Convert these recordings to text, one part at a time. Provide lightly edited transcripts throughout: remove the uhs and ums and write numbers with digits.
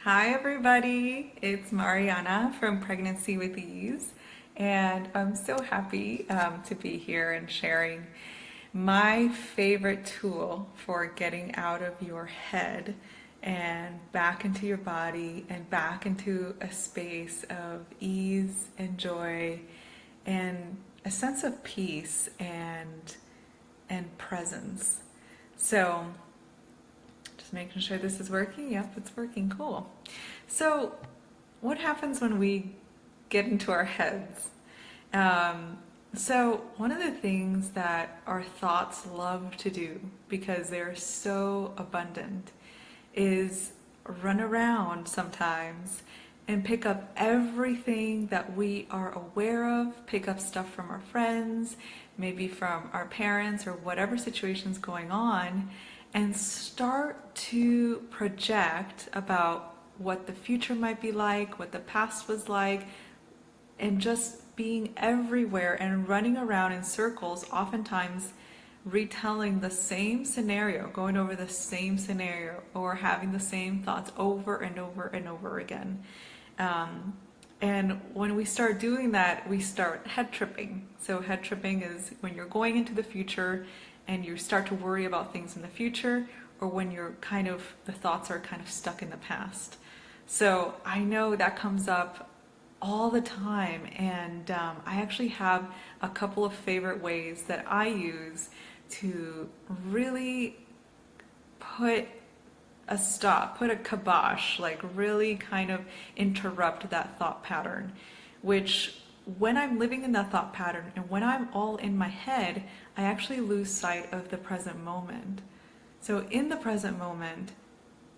Hi everybody, it's Mariana from Pregnancy with Ease, and I'm so happy to be here and sharing my favorite tool for getting out of your head and back into your body and back into a space of ease and joy and a sense of peace and presence. So just making sure this is working. Yep, it's working. Cool. So, what happens when we get into our heads? Um, one of the things that our thoughts love to do, because they're so abundant, is run around sometimes and pick up everything that we are aware of, pick up stuff from our friends, maybe from our parents or whatever situation's going on, and start to project about what the future might be like, what the past was like, and just being everywhere and running around in circles, oftentimes retelling the same scenario, going over the same scenario, or having the same thoughts over and over and over again. And when we start doing that, we start head tripping. So, head tripping is when you're going into the future and you start to worry about things in the future, or when the thoughts are kind of stuck in the past. So, I know that comes up all the time, and I actually have a couple of favorite ways that I use to really put a stop, put a kibosh, like really kind of interrupt that thought pattern, which when I'm living in that thought pattern and when I'm all in my head, I actually lose sight of the present moment. So in the present moment,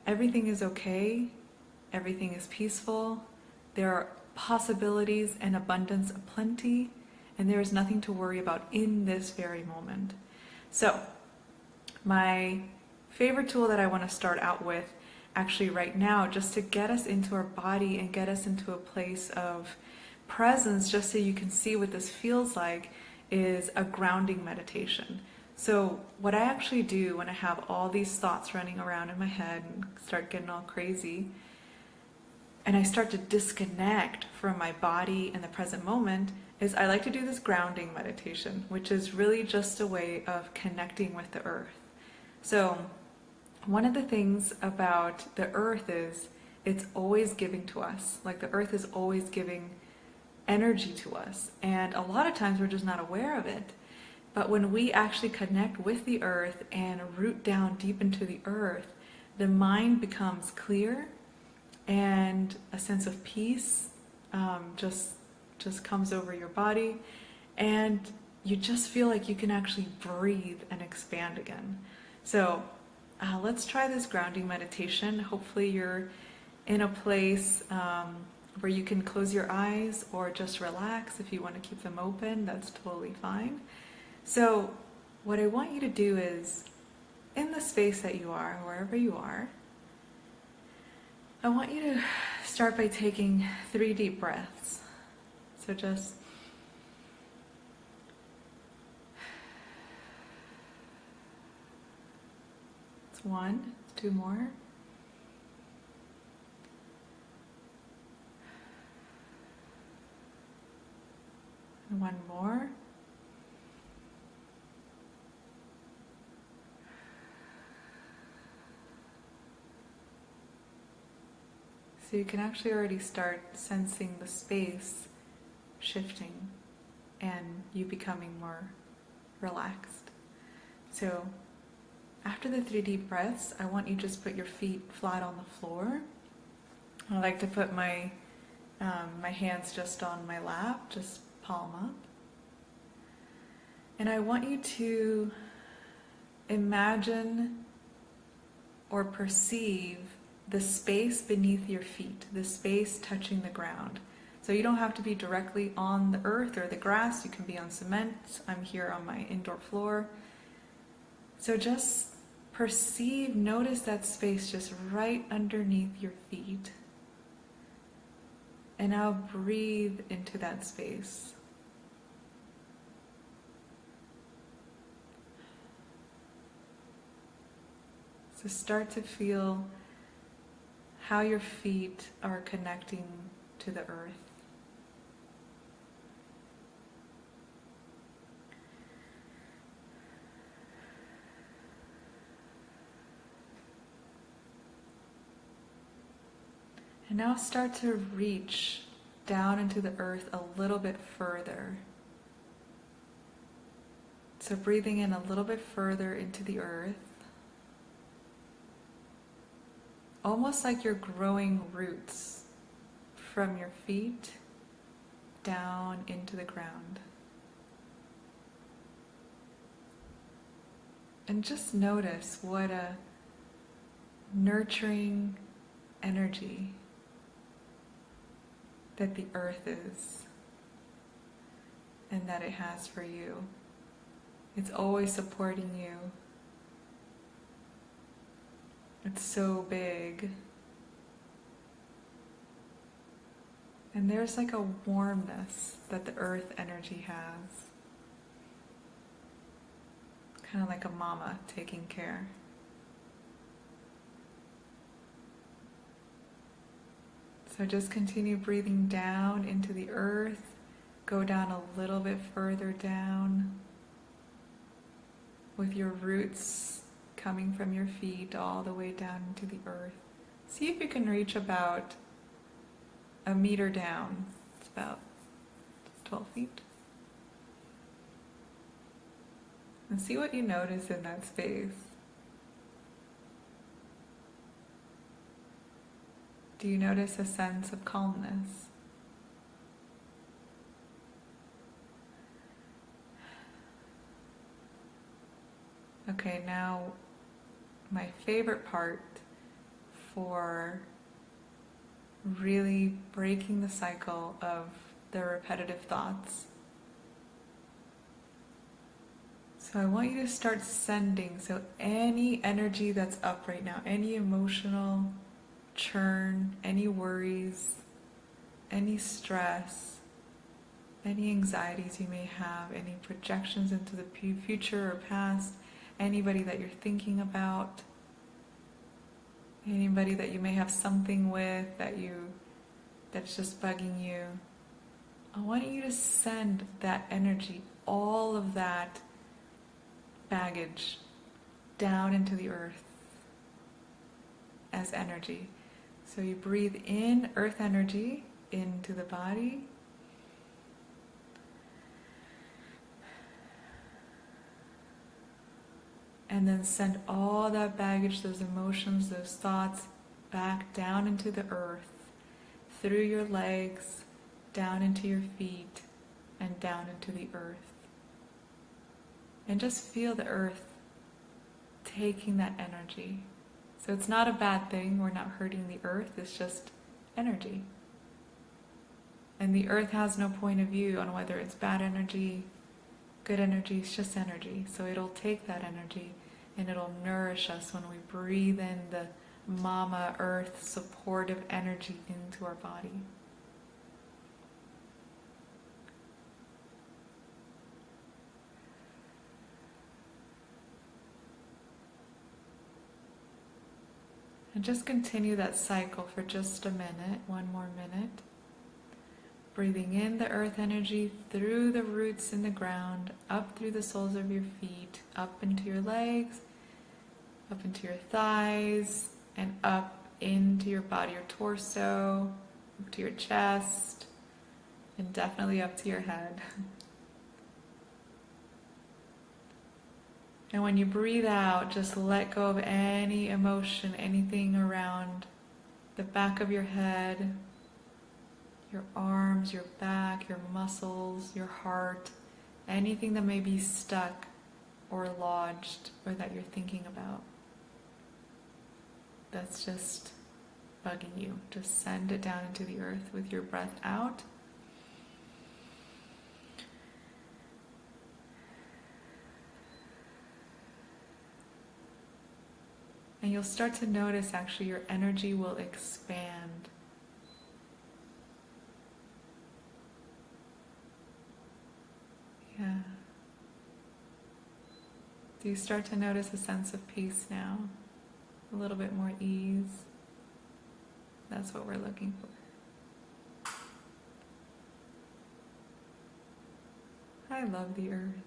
everything is okay, everything is peaceful, there are possibilities and abundance aplenty, and there is nothing to worry about in this very moment. So, my favorite tool that I want to start out with actually right now, just to get us into our body and get us into a place of presence, just so you can see what this feels like, is a grounding meditation. So what I actually do when I have all these thoughts running around in my head and start getting all crazy, and I start to disconnect from my body and the present moment, is I like to do this grounding meditation, which is really just a way of connecting with the earth. So one of the things about the earth is it's always giving to us. Like, the earth is always giving energy to us. And a lot of times we're just not aware of it. But when we actually connect with the earth and root down deep into the earth, the mind becomes clear, and a sense of peace just comes over your body, and you just feel like you can actually breathe and expand again. So let's try this grounding meditation. Hopefully you're in a place where you can close your eyes or just relax. If you want to keep them open, that's totally fine. So what I want you to do is, in the space that you are, wherever you are, I want you to start by taking 3 deep breaths. So just it's 1, it's 2 more. And 1 more. So you can actually already start sensing the space shifting and you becoming more relaxed. So after the 3 deep breaths, I want you to just put your feet flat on the floor. I like to put my hands just on my lap, just palm up. And I want you to imagine or perceive the space beneath your feet, the space touching the ground. So you don't have to be directly on the earth or the grass, you can be on cement. I'm here on my indoor floor. So just perceive, notice that space just right underneath your feet. And now breathe into that space. So start to feel how your feet are connecting to the earth. And now start to reach down into the earth a little bit further. So breathing in a little bit further into the earth, almost like you're growing roots from your feet down into the ground. And just notice what a nurturing energy that the earth is and that it has for you. It's always supporting you. It's so big. And there's like a warmness that the earth energy has. Kind of like a mama taking care. So just continue breathing down into the earth. Go down a little bit further down with your roots coming from your feet all the way down into the earth. See if you can reach about a meter down. It's about 12 feet. And see what you notice in that space. Do you notice a sense of calmness? Okay, now my favorite part for really breaking the cycle of the repetitive thoughts. So I want you to start sending, so any energy that's up right now, any emotional churn, any worries, any stress, any anxieties you may have, any projections into the future or past, anybody that you're thinking about, anybody that you may have something with that's just bugging you. I want you to send that energy, all of that baggage, down into the earth as energy. So you breathe in earth energy into the body. And then send all that baggage, those emotions, those thoughts back down into the earth, through your legs, down into your feet, and down into the earth. And just feel the earth taking that energy. So it's not a bad thing, we're not hurting the earth, it's just energy. And the earth has no point of view on whether it's bad energy, good energy, it's just energy. So it'll take that energy and it'll nourish us when we breathe in the Mama Earth supportive energy into our body. And just continue that cycle for just a minute, one more minute. Breathing in the earth energy through the roots in the ground, up through the soles of your feet, up into your legs, up into your thighs, and up into your body, your torso, up to your chest, and definitely up to your head. And when you breathe out, just let go of any emotion, anything around the back of your head, your arms, your back, your muscles, your heart, anything that may be stuck or lodged or that you're thinking about. That's just bugging you. Just send it down into the earth with your breath out. And you'll start to notice actually your energy will expand. Yeah. Do you start to notice a sense of peace now? A little bit more ease? That's what we're looking for. I love the earth.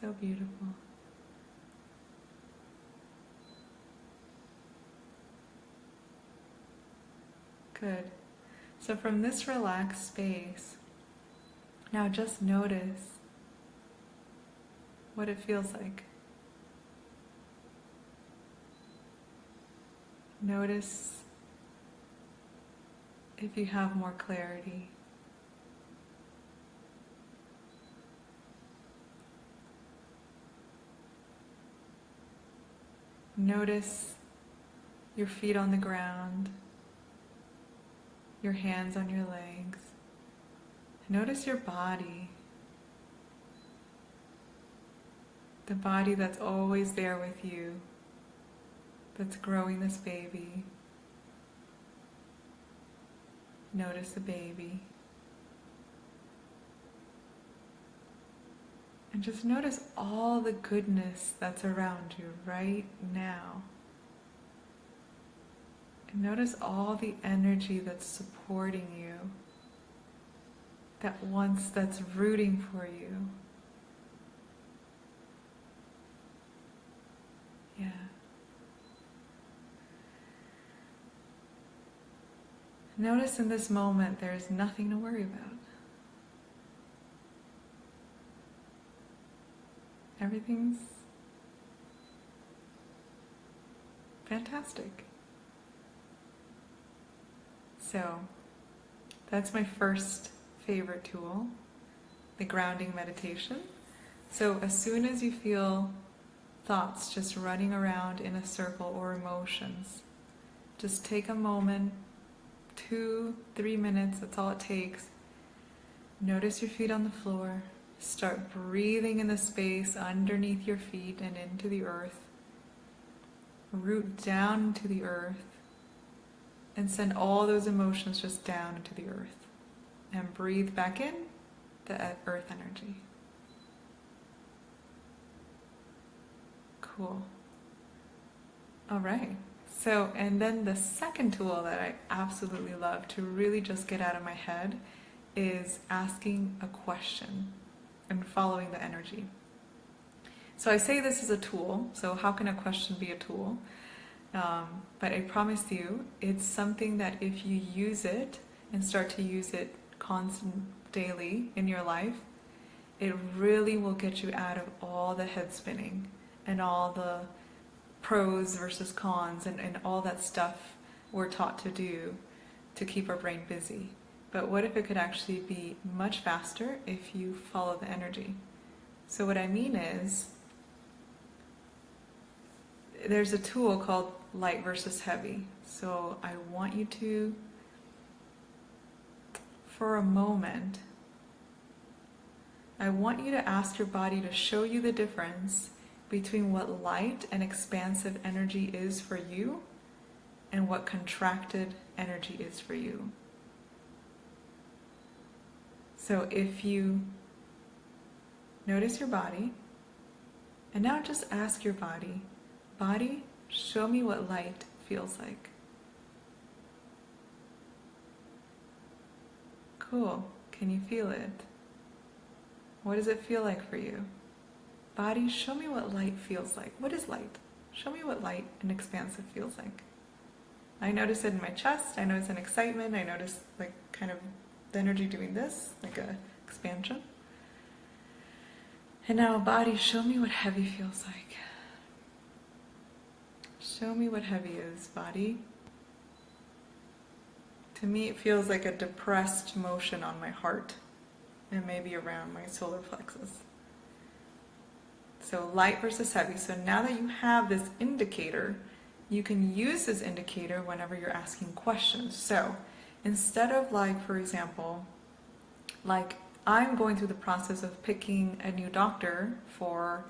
So beautiful. Good. So from this relaxed space, now just notice what it feels like. Notice if you have more clarity. Notice your feet on the ground, your hands on your legs. Notice your body. The body that's always there with you, that's growing this baby. Notice the baby. And just notice all the goodness that's around you right now. And notice all the energy that's supporting you, that's rooting for you. Yeah. Notice in this moment there's nothing to worry about. Everything's fantastic. So, that's my first favorite tool, the grounding meditation. So as soon as you feel thoughts just running around in a circle or emotions, just take a moment, 2-3 minutes, that's all it takes. Notice your feet on the floor. Start breathing in the space underneath your feet and into the earth. Root down into the earth and send all those emotions just down into the earth. And breathe back in the earth energy. Cool. All right. So, and then the second tool that I absolutely love to really just get out of my head is asking a question and following the energy. So I say this is a tool, so how can a question be a tool? But I promise you, it's something that if you use it and start to use it daily in your life, it really will get you out of all the head spinning and all the pros versus cons and all that stuff we're taught to do to keep our brain busy. But what if it could actually be much faster if you follow the energy? So what I mean is, there's a tool called light versus heavy. So I want you to, for a moment, I want you to ask your body to show you the difference between what light and expansive energy is for you and what contracted energy is for you. So if you notice your body, and now just ask your body, body, show me what light feels like. Cool. Can you feel it? What does it feel like for you? Body, show me what light feels like. What is light? Show me what light and expansive feels like. I notice it in my chest. I notice an excitement. I notice like kind of the energy doing this, like a expansion. And now body, show me what heavy feels like. Show me what heavy is, body. To me it feels like a depressed motion on my heart and maybe around my solar plexus. So light versus heavy. So now that you have this indicator, you can use this indicator whenever you're asking questions. So instead of like, for example, like I'm going through the process of picking a new doctor for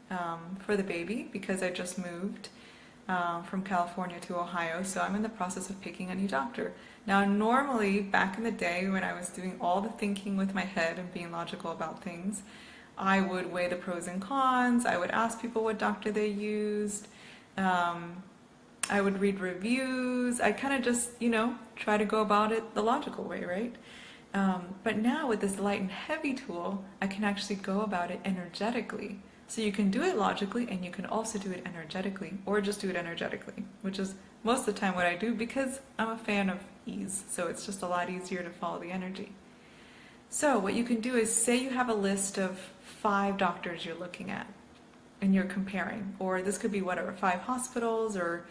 the baby because I just moved from California to Ohio, so I'm in the process of picking a new doctor. Now normally, back in the day when I was doing all the thinking with my head and being logical about things, I would weigh the pros and cons. I would ask people what doctor they used. I would read reviews. I kind of just, try to go about it the logical way, right? But now with this light and heavy tool, I can actually go about it energetically. So you can do it logically and you can also do it energetically, or just do it energetically, which is most of the time what I do because I'm a fan of ease. So it's just a lot easier to follow the energy. So what you can do is say you have a list of 5 doctors you're looking at and you're comparing, or this could be whatever, 5 hospitals or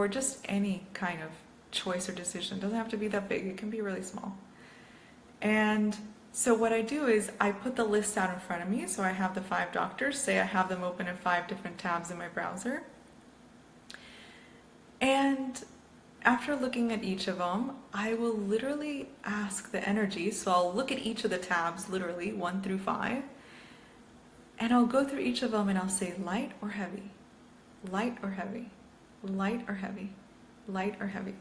just any kind of choice or decision. It doesn't have to be that big, it can be really small. And so what I do is I put the list out in front of me. So I have the 5 doctors, say I have them open in 5 different tabs in my browser. And after looking at each of them, I will literally ask the energy. So I'll look at each of the tabs, literally 1 through 5, and I'll go through each of them and I'll say light or heavy, light or heavy, light or heavy, light or heavy.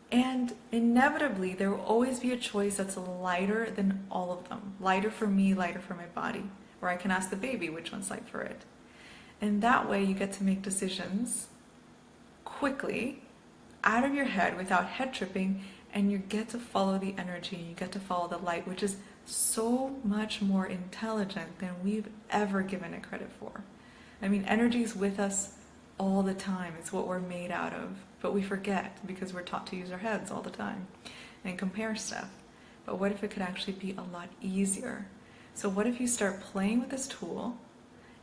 And inevitably, there will always be a choice that's lighter than all of them. Lighter for me, lighter for my body. Or I can ask the baby which one's light for it. And that way you get to make decisions quickly, out of your head, without head tripping, and you get to follow the energy, you get to follow the light, which is so much more intelligent than we've ever given it credit for. I mean, energy is with us all the time. It's what we're made out of. But we forget because we're taught to use our heads all the time and compare stuff. But what if it could actually be a lot easier? So what if you start playing with this tool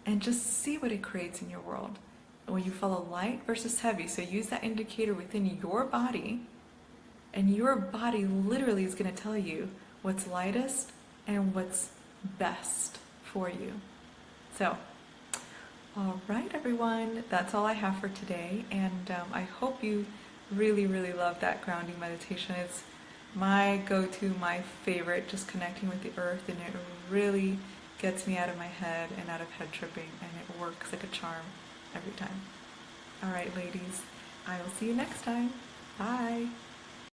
and just see what it creates in your world? When you follow light versus heavy, so use that indicator within your body, and your body literally is going to tell you what's lightest and what's best for you. So, all right, everyone, that's all I have for today, and I hope you really, really love that grounding meditation. It's my go-to, my favorite, just connecting with the earth, and it really gets me out of my head and out of head tripping, and it works like a charm every time. All right, ladies, I will see you next time. Bye.